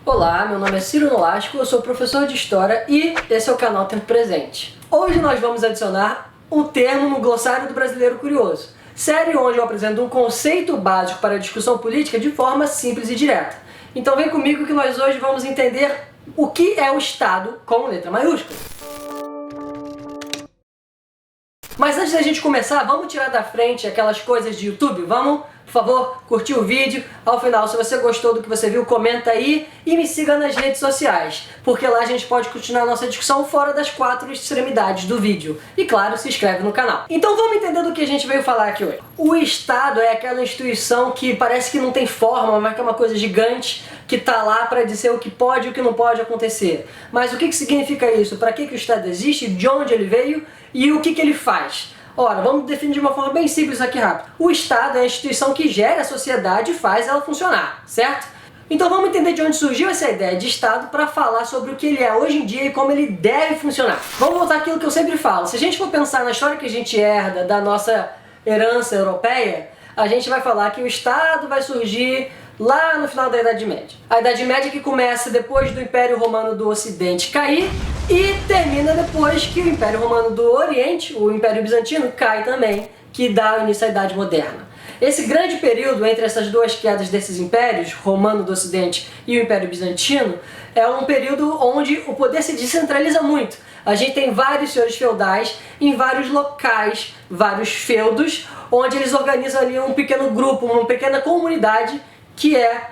Olá, meu nome é Ciro Nolasco, eu sou professor de História e esse é o canal Tempo Presente. Hoje nós vamos adicionar um termo no glossário do Brasileiro Curioso, série onde eu apresento um conceito básico para a discussão política de forma simples e direta. Então vem comigo que nós hoje vamos entender o que é o Estado com letra maiúscula. Mas antes da gente começar, vamos tirar da frente aquelas coisas de YouTube? Vamos, por favor, curtir o vídeo. Ao final, se você gostou do que você viu, comenta aí e me siga nas redes sociais, porque lá a gente pode continuar a nossa discussão fora das 4 extremidades do vídeo. E claro, se inscreve no canal. Então vamos entender do que a gente veio falar aqui hoje. O Estado é aquela instituição que parece que não tem forma, mas que é uma coisa gigante, que está lá para dizer o que pode e o que não pode acontecer. Mas o que significa isso? Para que o Estado existe? De onde ele veio? E o que ele faz? Ora, vamos definir de uma forma bem simples aqui rápido. O Estado é a instituição que gera a sociedade e faz ela funcionar, certo? Então vamos entender de onde surgiu essa ideia de Estado para falar sobre o que ele é hoje em dia e como ele deve funcionar. Vamos voltar àquilo que eu sempre falo. Se a gente for pensar na história que a gente herda da nossa herança europeia, a gente vai falar que o Estado vai surgir lá no final da Idade Média. A Idade Média que começa depois do Império Romano do Ocidente cair e termina depois que o Império Romano do Oriente, o Império Bizantino, cai também, que dá início à Idade Moderna. Esse grande período entre essas duas quedas desses impérios, Romano do Ocidente e o Império Bizantino, é um período onde o poder se descentraliza muito. A gente tem vários senhores feudais em vários locais, vários feudos, onde eles organizam ali um pequeno grupo, uma pequena comunidade, que é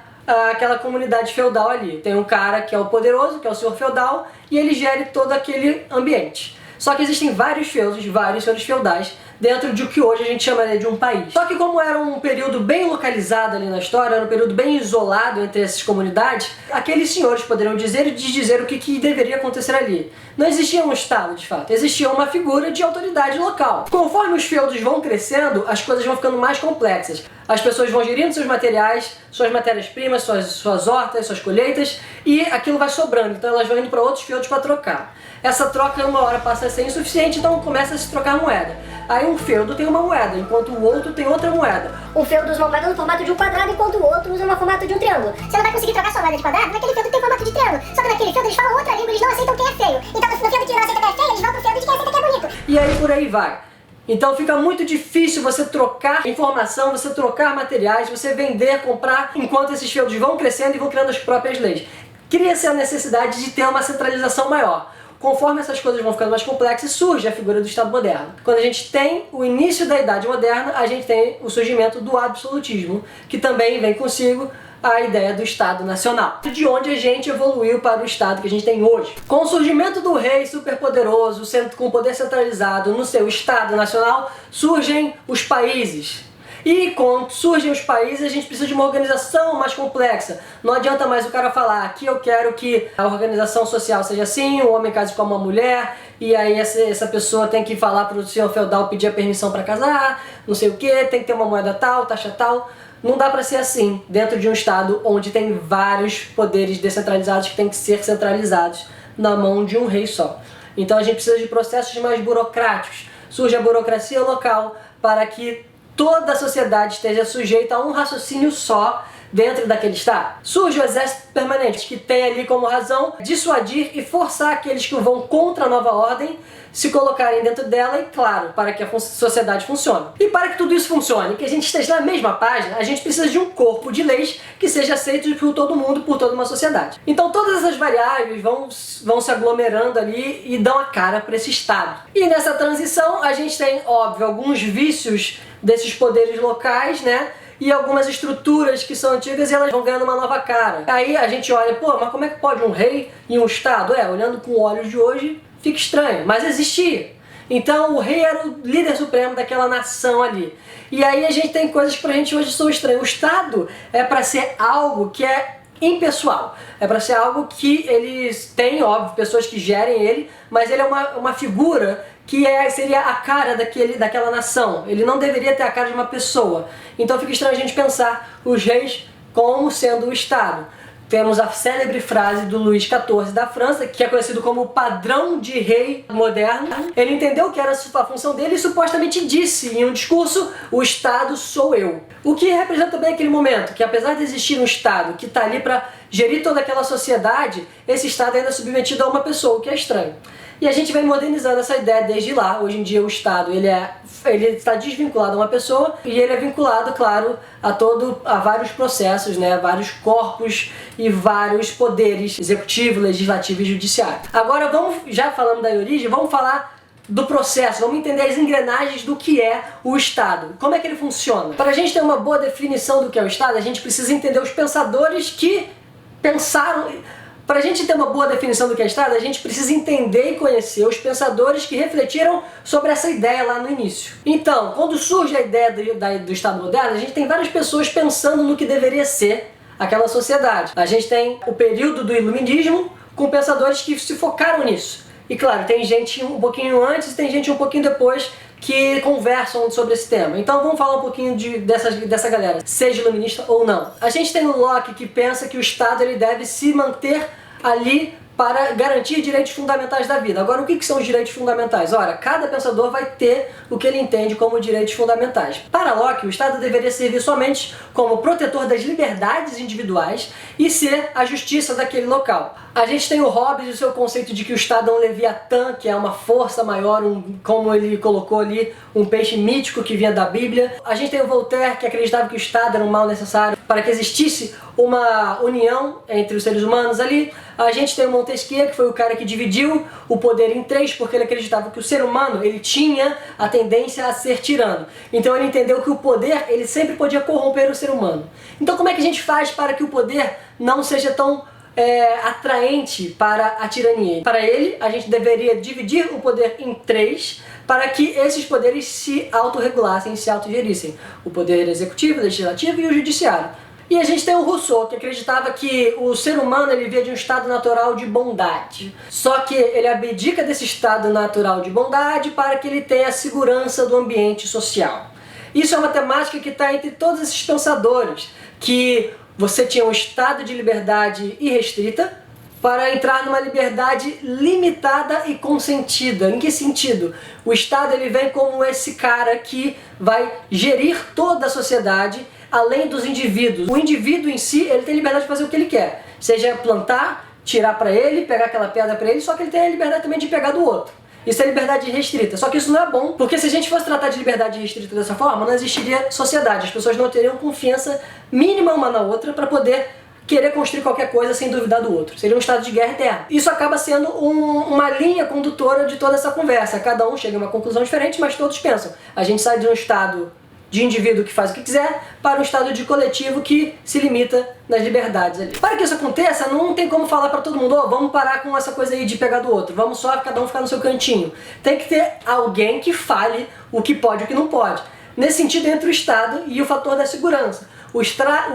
aquela comunidade feudal ali. Tem um cara que é o poderoso, que é o senhor feudal, e ele gere todo aquele ambiente. Só que existem vários feudos, vários senhores feudais, dentro de o que hoje a gente chamaria de um país. Só que como era um período bem localizado ali na história, era um período bem isolado entre essas comunidades, aqueles senhores poderiam dizer e desdizer o que deveria acontecer ali. Não existia um Estado, de fato, existia uma figura de autoridade local. Conforme os feudos vão crescendo, as coisas vão ficando mais complexas. As pessoas vão gerindo seus materiais, suas matérias-primas, suas hortas, suas colheitas, e aquilo vai sobrando, então elas vão indo para outros feudos para trocar. Essa troca uma hora passa a ser insuficiente, então começa a se trocar moeda. Aí um feudo tem uma moeda, enquanto o outro tem outra moeda. Um feudo usa uma moeda no formato de um quadrado, enquanto o outro usa no formato de um triângulo. Você não vai conseguir trocar sua moeda de quadrado naquele feudo que tem formato de triângulo. Só que naquele feudo eles falam outra língua, eles não aceitam quem é feio. Então no feudo que não aceita quem é feio, eles vão pro feudo de quem aceita quem é bonito. E aí por aí vai. Então fica muito difícil você trocar informação, você trocar materiais, você vender, comprar, enquanto esses feudos vão crescendo e vão criando as próprias leis. Cria-se a necessidade de ter uma centralização maior. Conforme essas coisas vão ficando mais complexas, surge a figura do Estado moderno. Quando a gente tem o início da Idade Moderna, a gente tem o surgimento do absolutismo, que também vem consigo a ideia do Estado Nacional, de onde a gente evoluiu para o Estado que a gente tem hoje. Com o surgimento do rei superpoderoso, com poder centralizado no seu Estado Nacional, surgem os países. E quando surgem os países, a gente precisa de uma organização mais complexa. Não adianta mais o cara falar, aqui eu quero que a organização social seja assim, o homem case com uma mulher, e aí essa pessoa tem que falar para o senhor feudal pedir a permissão para casar, não sei o que, tem que ter uma moeda tal, taxa tal. Não dá para ser assim, dentro de um Estado onde tem vários poderes descentralizados que têm que ser centralizados na mão de um rei só. Então a gente precisa de processos mais burocráticos. Surge a burocracia local para que toda a sociedade esteja sujeita a um raciocínio só dentro daquele Estado. Surge o exército permanente, que tem ali como razão dissuadir e forçar aqueles que vão contra a nova ordem se colocarem dentro dela e, claro, para que a sociedade funcione. E para que tudo isso funcione, que a gente esteja na mesma página, a gente precisa de um corpo de leis que seja aceito por todo mundo, por toda uma sociedade. Então todas essas variáveis vão se aglomerando ali e dão a cara para esse Estado. E nessa transição a gente tem, óbvio, alguns vícios desses poderes locais, né? E algumas estruturas que são antigas e elas vão ganhando uma nova cara. Aí a gente olha, pô, mas como é que pode um rei e um Estado? Olhando com olhos de hoje, fica estranho, mas existia. Então o rei era o líder supremo daquela nação ali. E aí a gente tem coisas que pra gente hoje são estranhas. O Estado é para ser algo que é impessoal. É para ser algo que eles têm, óbvio, pessoas que gerem ele, mas ele é uma figura que seria a cara daquela nação. Ele não deveria ter a cara de uma pessoa. Então fica estranho a gente pensar os reis como sendo o Estado. Temos a célebre frase do Luís XIV da França, que é conhecido como o padrão de rei moderno. Ele entendeu que era a função dele e supostamente disse em um discurso: o Estado sou eu. O que representa bem aquele momento, que apesar de existir um Estado que está ali para gerir toda aquela sociedade, esse Estado ainda é submetido a uma pessoa, o que é estranho. E a gente vem modernizando essa ideia desde lá. Hoje em dia o Estado ele está desvinculado a uma pessoa e ele é vinculado, claro, a vários processos, né? Vários corpos e vários poderes, executivo, legislativo e judiciário. Agora já falando da origem, vamos falar do processo, vamos entender as engrenagens do que é o Estado. Como é que ele funciona? Para a gente ter uma boa definição do que é o Estado, a gente precisa entender os pensadores que pensaram. Para a gente ter uma boa definição do que é Estado, a gente precisa entender e conhecer os pensadores que refletiram sobre essa ideia lá no início. Então, quando surge a ideia do Estado moderno, a gente tem várias pessoas pensando no que deveria ser aquela sociedade. A gente tem o período do Iluminismo, com pensadores que se focaram nisso. E claro, tem gente um pouquinho antes e tem gente um pouquinho depois que conversam sobre esse tema. Então vamos falar um pouquinho dessa galera, seja iluminista ou não. A gente tem o Locke, que pensa que o Estado ele deve se manter ali para garantir direitos fundamentais da vida. Agora, o que são os direitos fundamentais? Ora, cada pensador vai ter o que ele entende como direitos fundamentais. Para Locke, o Estado deveria servir somente como protetor das liberdades individuais e ser a justiça daquele local. A gente tem o Hobbes e o seu conceito de que o Estado é um leviatã, que é uma força maior, como ele colocou ali, um peixe mítico que vinha da Bíblia. A gente tem o Voltaire, que acreditava que o Estado era um mal necessário para que existisse uma união entre os seres humanos ali. A gente tem o Montesquieu, que foi o cara que dividiu o poder em três, porque ele acreditava que o ser humano ele tinha a tendência a ser tirano. Então ele entendeu que o poder ele sempre podia corromper o ser humano. Então como é que a gente faz para que o poder não seja tão atraente para a tirania? Para ele, a gente deveria dividir o poder em três para que esses poderes se autorregulassem, se autogerissem. O poder executivo, legislativo e o judiciário. E a gente tem o Rousseau, que acreditava que o ser humano ele via de um estado natural de bondade. Só que ele abdica desse estado natural de bondade para que ele tenha a segurança do ambiente social. Isso é uma temática que está entre todos esses pensadores, que você tinha um estado de liberdade irrestrita para entrar numa liberdade limitada e consentida. Em que sentido? O Estado ele vem como esse cara que vai gerir toda a sociedade, além dos indivíduos. O indivíduo em si, ele tem liberdade de fazer o que ele quer. Seja plantar, tirar para ele, pegar aquela pedra para ele, só que ele tem a liberdade também de pegar do outro. Isso é liberdade restrita. Só que isso não é bom, porque se a gente fosse tratar de liberdade restrita dessa forma, não existiria sociedade. As pessoas não teriam confiança mínima uma na outra para poder querer construir qualquer coisa sem duvidar do outro. Seria um estado de guerra eterna. Isso acaba sendo uma linha condutora de toda essa conversa. Cada um chega a uma conclusão diferente, mas todos pensam. A gente sai de um estado de indivíduo que faz o que quiser para um estado de coletivo que se limita nas liberdades ali. Para que isso aconteça, não tem como falar para todo mundo, vamos parar com essa coisa aí de pegar do outro, vamos só cada um ficar no seu cantinho. Tem que ter alguém que fale o que pode e o que não pode. Nesse sentido, entra o Estado e o fator da segurança. O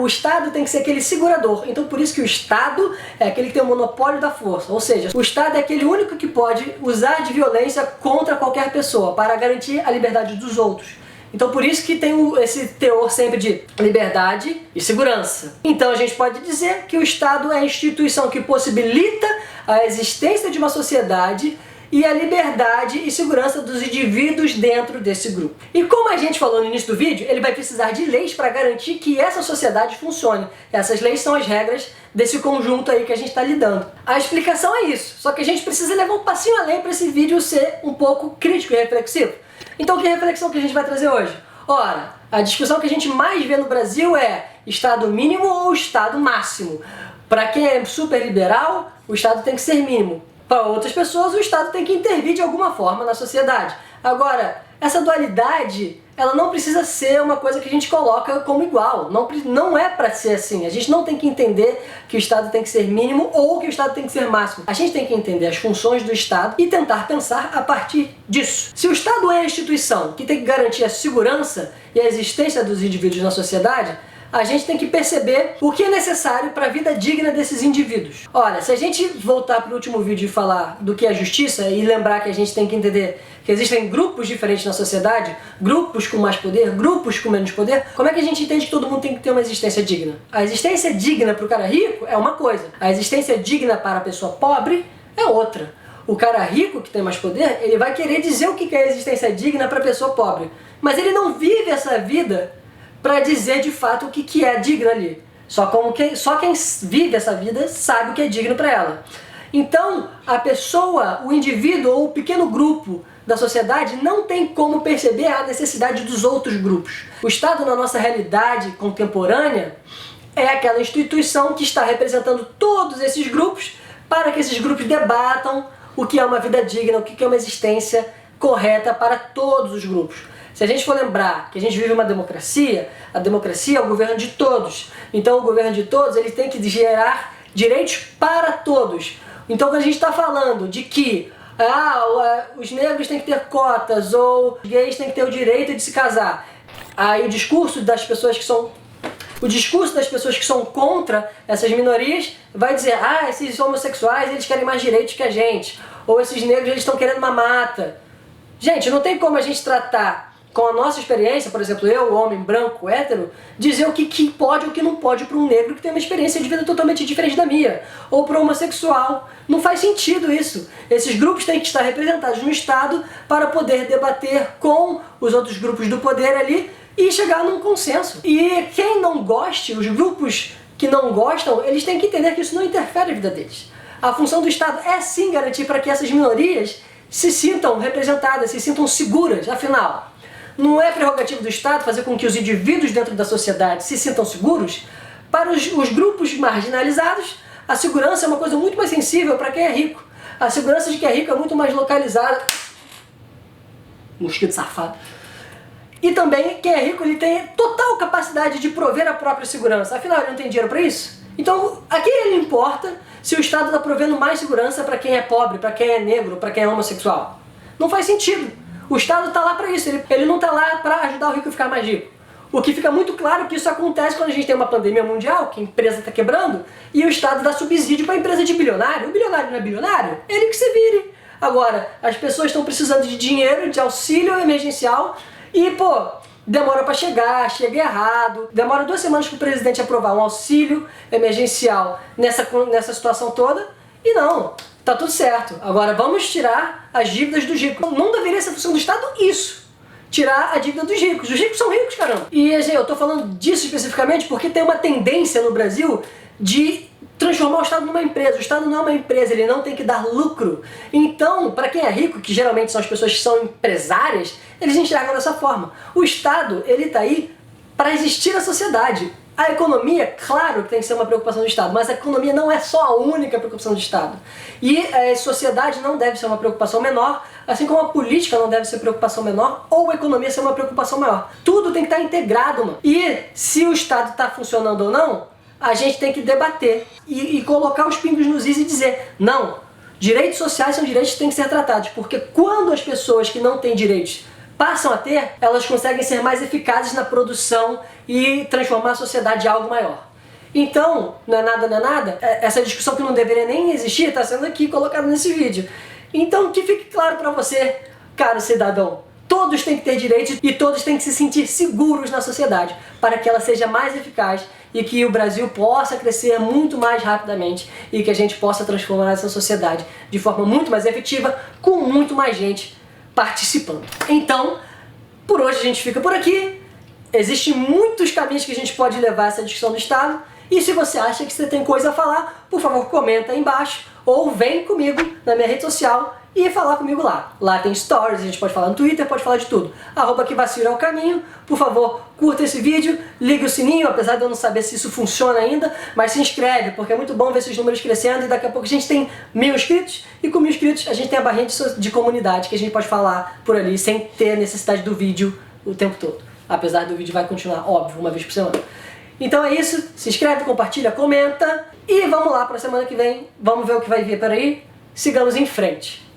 Estado tem que ser aquele segurador. Então por isso que o Estado é aquele que tem o monopólio da força. Ou seja, o Estado é aquele único que pode usar de violência contra qualquer pessoa para garantir a liberdade dos outros. Então por isso que tem esse teor sempre de liberdade e segurança. Então a gente pode dizer que o Estado é a instituição que possibilita a existência de uma sociedade e a liberdade e segurança dos indivíduos dentro desse grupo. E como a gente falou no início do vídeo, ele vai precisar de leis para garantir que essa sociedade funcione. Essas leis são as regras desse conjunto aí que a gente está lidando. A explicação é isso, só que a gente precisa levar um passinho além para esse vídeo ser um pouco crítico e reflexivo. Então que reflexão que a gente vai trazer hoje? Ora, a discussão que a gente mais vê no Brasil é Estado mínimo ou Estado máximo. Para quem é super liberal, o Estado tem que ser mínimo. Para outras pessoas, o Estado tem que intervir de alguma forma na sociedade. Agora, essa dualidade, ela não precisa ser uma coisa que a gente coloca como igual. Não é para ser assim. A gente não tem que entender que o Estado tem que ser mínimo ou que o Estado tem que ser máximo. A gente tem que entender as funções do Estado e tentar pensar a partir disso. Se o Estado é a instituição que tem que garantir a segurança e a existência dos indivíduos na sociedade, a gente tem que perceber o que é necessário para a vida digna desses indivíduos. Olha, se a gente voltar para o último vídeo e falar do que é justiça e lembrar que a gente tem que entender que existem grupos diferentes na sociedade, grupos com mais poder, grupos com menos poder, como é que a gente entende que todo mundo tem que ter uma existência digna? A existência digna para o cara rico é uma coisa, a existência digna para a pessoa pobre é outra. O cara rico, que tem mais poder, ele vai querer dizer o que é existência digna para a pessoa pobre, mas ele não vive essa vida para dizer de fato o que é digno ali. Só quem vive essa vida sabe o que é digno para ela. Então, a pessoa, o indivíduo ou o pequeno grupo da sociedade não tem como perceber a necessidade dos outros grupos. O Estado, na nossa realidade contemporânea, é aquela instituição que está representando todos esses grupos para que esses grupos debatam o que é uma vida digna, o que é uma existência correta para todos os grupos. Se a gente for lembrar que a gente vive uma democracia, a democracia é o governo de todos. Então o governo de todos ele tem que gerar direitos para todos. Então quando a gente está falando de que os negros têm que ter cotas ou os gays têm que ter o direito de se casar, aí o discurso das pessoas que são contra essas minorias vai dizer, esses homossexuais eles querem mais direitos que a gente, ou esses negros eles estão querendo uma mata. Gente, não tem como a gente tratar com a nossa experiência, por exemplo, eu, homem branco, hétero, dizer o que pode ou o que não pode para um negro que tem uma experiência de vida totalmente diferente da minha, ou para um homossexual. Não faz sentido isso. Esses grupos têm que estar representados no Estado para poder debater com os outros grupos do poder ali e chegar num consenso. E quem não goste, os grupos que não gostam, eles têm que entender que isso não interfere na vida deles. A função do Estado é sim garantir para que essas minorias se sintam representadas, se sintam seguras, afinal. Não é prerrogativa do Estado fazer com que os indivíduos dentro da sociedade se sintam seguros. Para os grupos marginalizados, a segurança é uma coisa muito mais sensível para quem é rico. A segurança de quem é rico é muito mais localizada. Mosquito safado. E também quem é rico ele tem total capacidade de prover a própria segurança. Afinal, ele não tem dinheiro para isso. Então, a quem ele importa se o Estado está provendo mais segurança para quem é pobre, para quem é negro, para quem é homossexual? Não faz sentido. O Estado está lá para isso, ele não está lá para ajudar o rico a ficar mais rico. O que fica muito claro que isso acontece quando a gente tem uma pandemia mundial, que a empresa está quebrando, e o Estado dá subsídio para a empresa de bilionário. O bilionário não é bilionário? Ele que se vire. Agora, as pessoas estão precisando de dinheiro, de auxílio emergencial, e demora para chegar, chega errado, demora 2 semanas para o presidente aprovar um auxílio emergencial nessa situação toda, e não. Tá tudo certo. Agora vamos tirar as dívidas dos ricos. Não deveria ser função do Estado isso. Tirar a dívida dos ricos. Os ricos são ricos, caramba. E eu tô falando disso especificamente porque tem uma tendência no Brasil de transformar o Estado numa empresa. O Estado não é uma empresa, ele não tem que dar lucro. Então, para quem é rico, que geralmente são as pessoas que são empresárias, eles enxergam dessa forma. O Estado, ele tá aí para existir na sociedade. A economia, claro que tem que ser uma preocupação do Estado, mas a economia não é só a única preocupação do Estado. E a sociedade não deve ser uma preocupação menor, assim como a política não deve ser preocupação menor, ou a economia ser uma preocupação maior. Tudo tem que estar integrado, mano. E se o Estado está funcionando ou não, a gente tem que debater e colocar os pingos nos is e dizer, não, direitos sociais são direitos que têm que ser tratados, porque quando as pessoas que não têm direitos passam a ter, elas conseguem ser mais eficazes na produção e transformar a sociedade em algo maior. Então, não é nada, essa discussão que não deveria nem existir está sendo aqui colocada nesse vídeo. Então, que fique claro para você, caro cidadão, todos têm que ter direitos e todos têm que se sentir seguros na sociedade para que ela seja mais eficaz e que o Brasil possa crescer muito mais rapidamente e que a gente possa transformar essa sociedade de forma muito mais efetiva, com muito mais gente participando. Então, por hoje a gente fica por aqui. Existem muitos caminhos que a gente pode levar essa discussão do Estado. E se você acha que você tem coisa a falar, por favor, comenta aí embaixo ou vem comigo na minha rede social e falar comigo lá. Lá tem stories, a gente pode falar no Twitter, pode falar de tudo. @QueVacilo é o caminho. Por favor, curta esse vídeo, ligue o sininho, apesar de eu não saber se isso funciona ainda, mas se inscreve, porque é muito bom ver esses números crescendo e daqui a pouco a gente tem 1000 inscritos e com 1000 inscritos a gente tem a barrinha de comunidade que a gente pode falar por ali sem ter a necessidade do vídeo o tempo todo. Apesar do vídeo vai continuar, óbvio, uma vez por semana. Então é isso, se inscreve, compartilha, comenta e vamos lá para a semana que vem, vamos ver o que vai vir por aí, sigamos em frente.